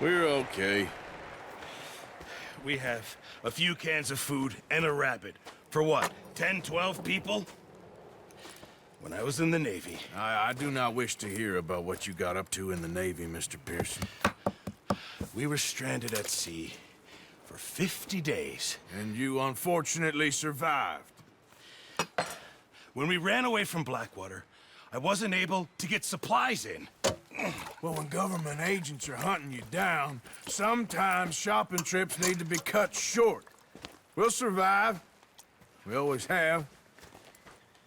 We're okay. We have a few cans of food and a rabbit. For what, 10, 12 people? When I was in the Navy... I do not wish to hear about what you got up to in the Navy, Mr. Pearson. We were stranded at sea for 50 days. And you unfortunately survived. When we ran away from Blackwater, I wasn't able to get supplies in. Well, when government agents are hunting you down, sometimes shopping trips need to be cut short. We'll survive. We always have.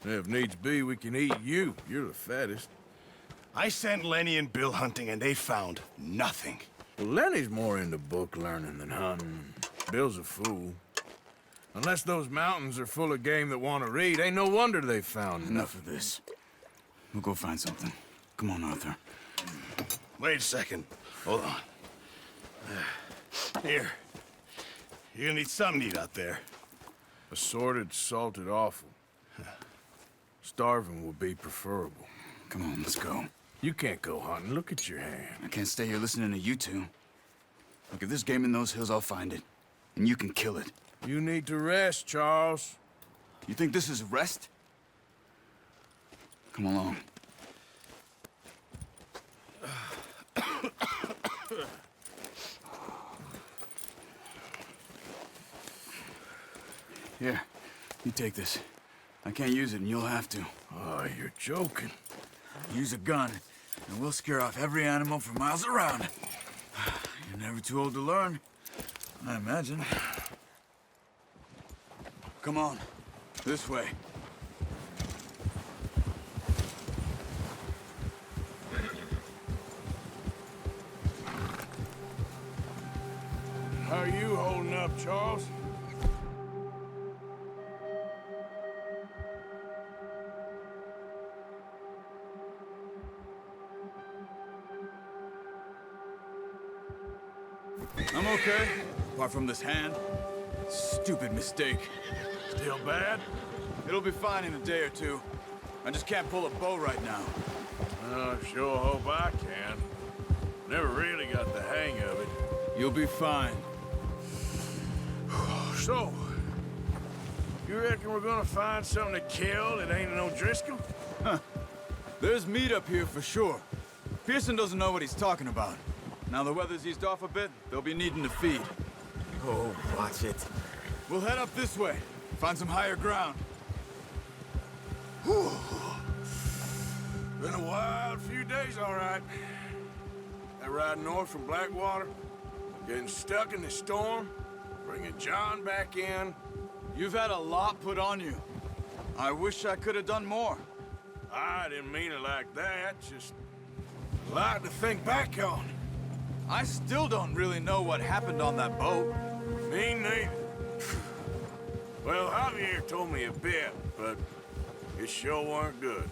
And if needs be, we can eat you. You're the fattest. I sent Lenny and Bill hunting, and they found nothing. Well, Lenny's more into book learning than hunting. Bill's a fool. Unless those mountains are full of game that want to read, ain't no wonder they found Enough of this. We'll go find something. Come on, Arthur. Wait a second. Hold on. Here. You're gonna need something to eat out there. Assorted, salted offal. Starving would be preferable. Come on, let's go. You can't go hunting. Look at your hand. I can't stay here listening to you two. Look, if there's game in those hills, I'll find it. And you can kill it. You need to rest, Charles. You think this is rest? Come along. Here, you take this. I can't use it, and you'll have to. Oh, you're joking. Use a gun, and we'll scare off every animal for miles around. You're never too old to learn, I imagine. Come on, this way. How are you holding up, Charles? I'm okay, apart from this hand. Stupid mistake. Still bad? It'll be fine in a day or two. I just can't pull a bow right now. Sure hope I can. Never really got the hang of it. You'll be fine. So, you reckon we're gonna find something to kill that ain't no Driscoll? There's meat up here for sure. Pearson doesn't know what he's talking about. Now the weather's eased off a bit, they'll be needing to feed. Oh, watch it. We'll head up this way, find some higher ground. Whew. Been a wild few days, all right. That ride north from Blackwater, getting stuck in the storm, bringing John back in. You've had a lot put on you. I wish I could have done more. I didn't mean it like that, just a lot to think back on. I still don't really know what happened on that boat. Me neither. Well, Javier told me a bit, but it sure weren't good.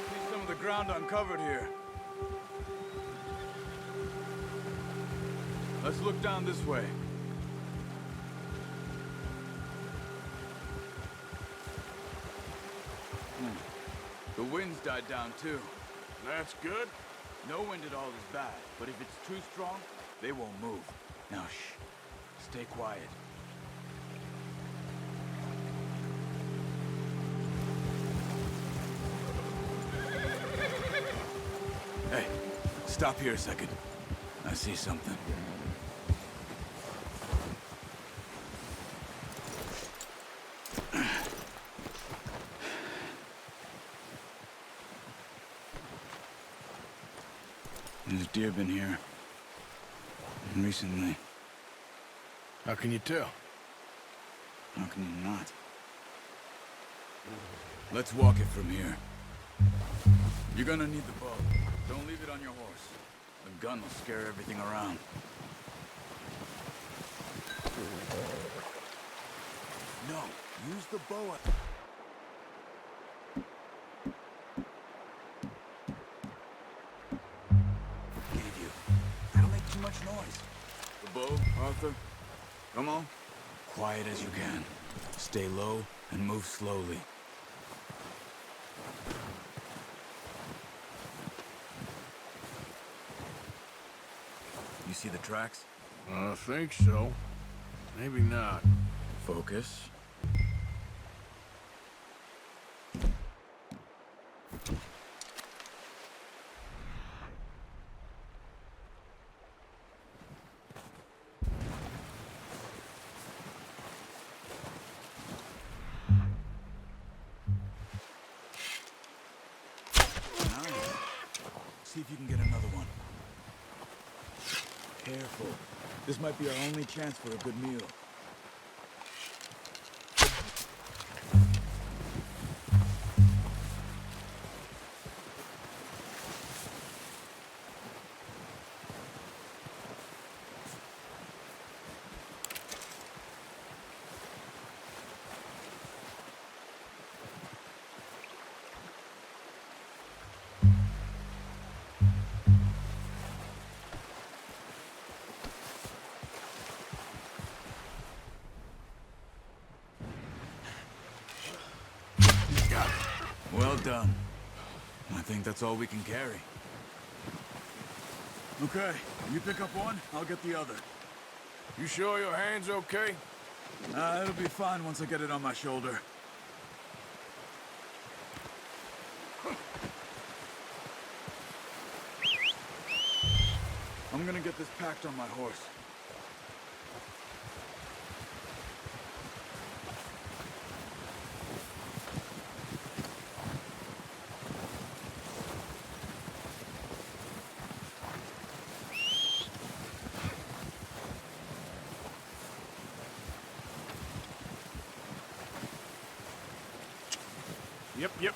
See some of the ground uncovered here. Let's look down this way. The wind's died down too. That's good. No wind at all is bad, but if it's too strong, they won't move. Now shh, stay quiet. Hey, stop here a second. I see something. There's deer been here. Recently. How can you tell? How can you not? Let's walk it from here. You're gonna need the bow. Don't leave it on your horse. The gun will scare everything around. No, use the bow. Gave you. That'll make too much noise. The bow, Arthur? Come on. Quiet as you can. Stay low and move slowly. You see the tracks? I think so. Maybe not. Focus. Nice. See if you can get another one. Careful. This might be our only chance for a good meal. Well done. I think that's all we can carry. Okay, you pick up one, I'll get the other. You sure your hand's okay? It'll be fine once I get it on my shoulder. I'm gonna get this packed on my horse. Yep.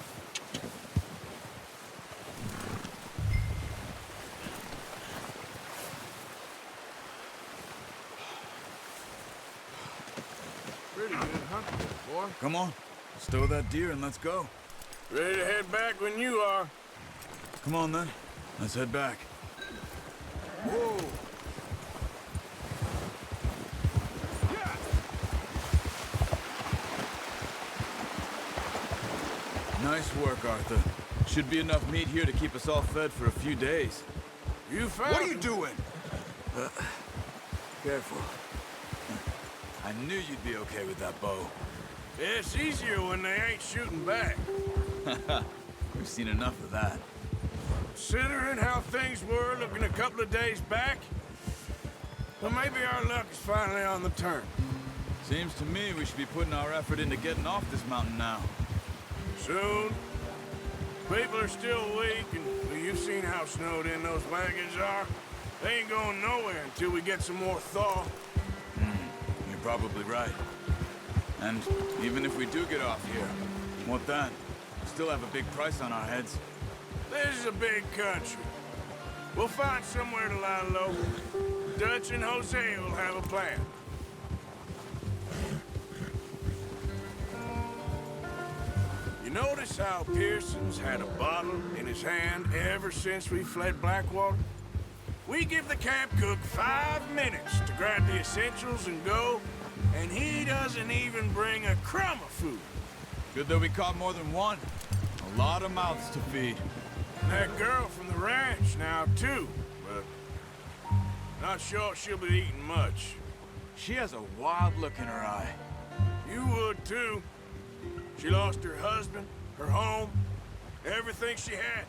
Pretty good hunting, boy. Come on, stow that deer and let's go. Ready to head back when you are. Come on then, let's head back. Whoa! Nice work, Arthur. Should be enough meat here to keep us all fed for a few days. You found What are you doing? Careful. I knew you'd be okay with that bow. It's easier when they ain't shooting back. We've seen enough of that. Considering how things were looking a couple of days back, well, maybe our luck is finally on the turn. Seems to me we should be putting our effort into getting off this mountain now. Soon. People are still weak, and well, you've seen how snowed in those wagons are. They ain't going nowhere until we get some more thaw. You're probably right. And even if we do get off here, what then? We still have a big price on our heads. This is a big country. We'll find somewhere to lie low. Dutch and Jose will have a plan. You notice how Pearson's had a bottle in his hand ever since we fled Blackwater? We give the camp cook 5 minutes to grab the essentials and go, and he doesn't even bring a crumb of food. Good that we caught more than one. A lot of mouths to feed. And that girl from the ranch now, too, but not sure she'll be eating much. She has a wild look in her eye. You would, too. She lost her husband, her home, everything she had.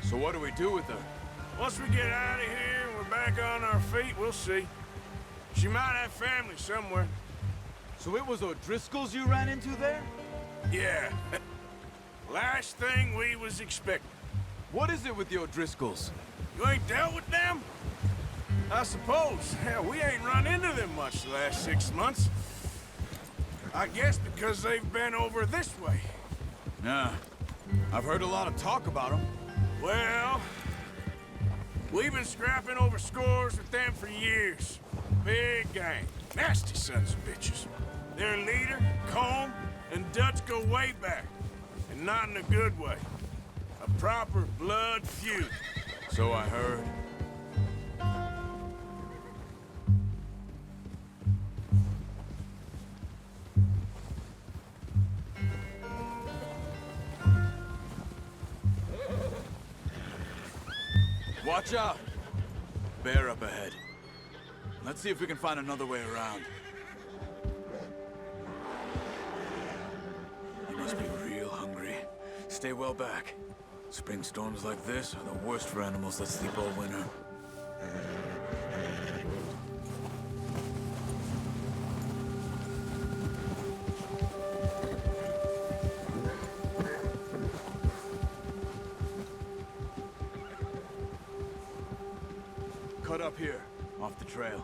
So what do we do with her? Once we get out of here and we're back on our feet, we'll see. She might have family somewhere. So it was O'Driscoll's you ran into there? Yeah. Last thing we was expecting. What is it with the O'Driscolls? You ain't dealt with them? I suppose. Hell, we ain't run into them much the last 6 months. I guess because they've been over this way. Nah. I've heard a lot of talk about them. Well, we've been scrapping over scores with them for years. Big gang. Nasty sons of bitches. Their leader, Combe, and Dutch go way back. And not in a good way. A proper blood feud. So I heard. Watch out! Bear up ahead. Let's see if we can find another way around. You must be real hungry. Stay well back. Spring storms like this are the worst for animals that sleep all winter. Cut up here, off the trail.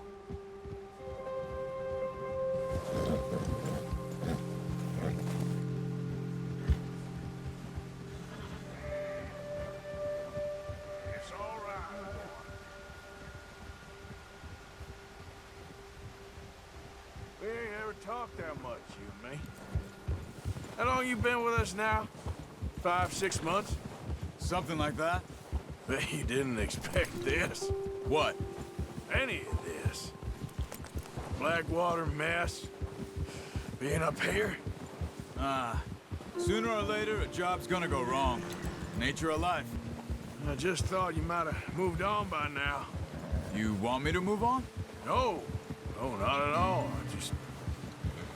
It's all right. We ain't ever talked that much, you and me. How long you been with us now? 5, 6 months? Something like that? Bet you didn't expect this. What? Any of this. Blackwater mess. Being up here. Sooner or later, a job's gonna go wrong. Nature of life. I just thought you might have moved on by now. You want me to move on? No. No, not at all. I just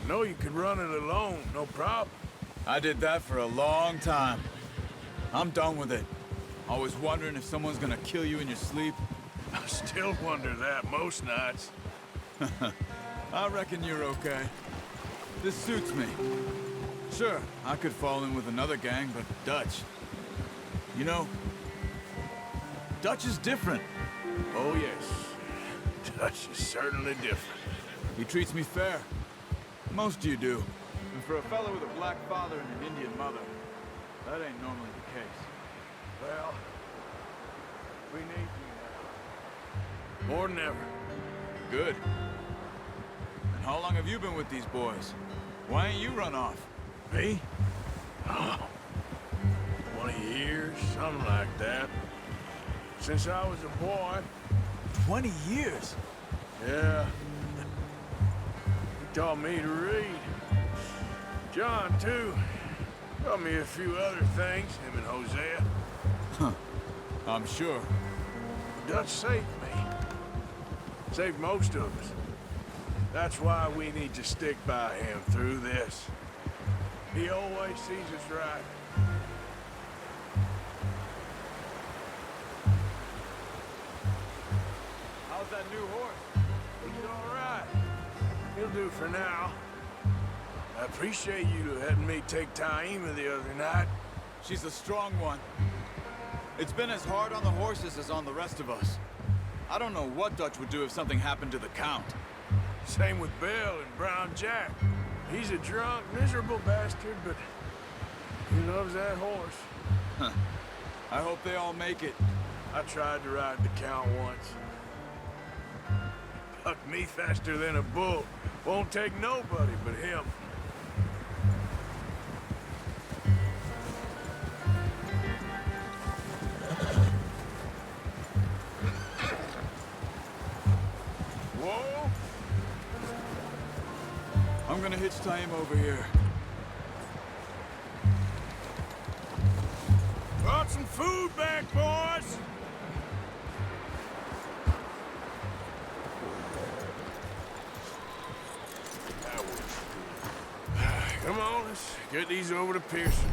know you could run it alone, no problem. I did that for a long time. I'm done with it. Always wondering if someone's gonna kill you in your sleep. I still wonder that most nights. I reckon you're okay. This suits me. Sure, I could fall in with another gang, but Dutch... You know, Dutch is different. Oh, yes. Dutch is certainly different. He treats me fair. Most of you do. And for a fellow with a black father and an Indian mother, that ain't normally the case. Well, we need you now. More than ever. Good. And how long have you been with these boys? Why ain't you run off? Me? Oh, 20 years, something like that. Since I was a boy. 20 years? Yeah. He taught me to read. John, too. Taught me a few other things, him and Hosea. Huh. I'm sure. Dutch saved me. Saved most of us. That's why we need to stick by him through this. He always sees us right. How's that new horse? He's all right. He'll do for now. I appreciate you letting me take Taima the other night. She's a strong one. It's been as hard on the horses as on the rest of us. I don't know what Dutch would do if something happened to the Count. Same with Bill and Brown Jack. He's a drunk, miserable bastard, but he loves that horse. Huh. I hope they all make it. I tried to ride the Count once. Bucked me faster than a bull. Won't take nobody but him. Whoa! I'm gonna hitch Taima over here. Brought some food back, boys! Come on, let's get these over to Pearson.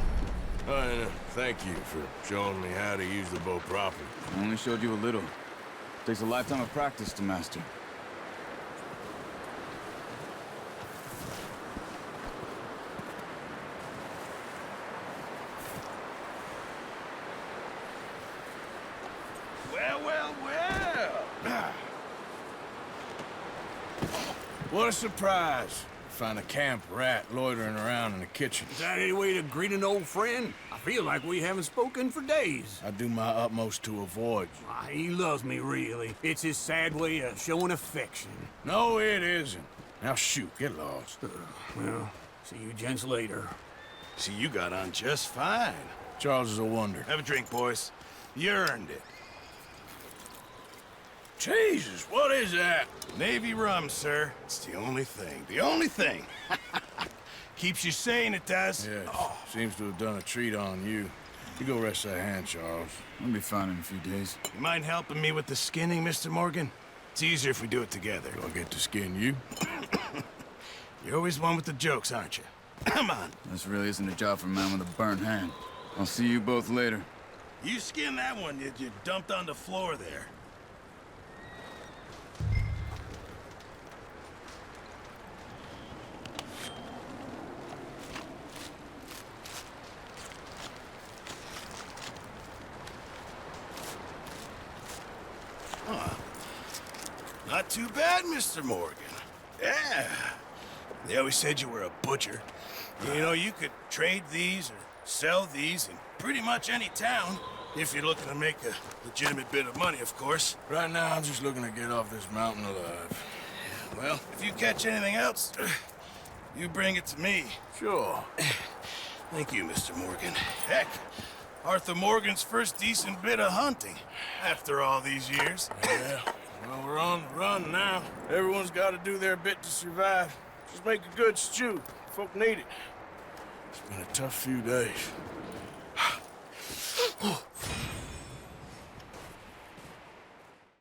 Oh, and thank you for showing me how to use the bow properly. I only showed you a little. Takes a lifetime of practice to master. What a surprise. Find a camp rat loitering around in the kitchen. Is that any way to greet an old friend? I feel like we haven't spoken for days. I do my utmost to avoid you. He loves me, really. It's his sad way of showing affection. No, it isn't. Now shoot, get lost. Well, see you gents later. See, you got on just fine. Charles is a wonder. Have a drink, boys. You earned it. Jesus, what is that? Navy rum, sir. It's the only thing. The only thing. Keeps you sane, it does. Yes, seems to have done a treat on you. You go rest that hand, Charles. I'll be fine in a few days. You mind helping me with the skinning, Mr. Morgan? It's easier if we do it together. Do I get to skin you? You're always one with the jokes, aren't you? Come on. This really isn't a job for a man with a burnt hand. I'll see you both later. You skin that one you dumped on the floor there. Not too bad, Mr. Morgan. Yeah. They always said you were a butcher. You know, you could trade these or sell these in pretty much any town, if you're looking to make a legitimate bit of money, of course. Right now, I'm just looking to get off this mountain alive. Well, if you catch anything else, you bring it to me. Sure. Thank you, Mr. Morgan. Heck, Arthur Morgan's first decent bit of hunting after all these years. Yeah. Well, we're on the run now. Everyone's got to do their bit to survive. Just make a good stew. Folk need it. It's been a tough few days.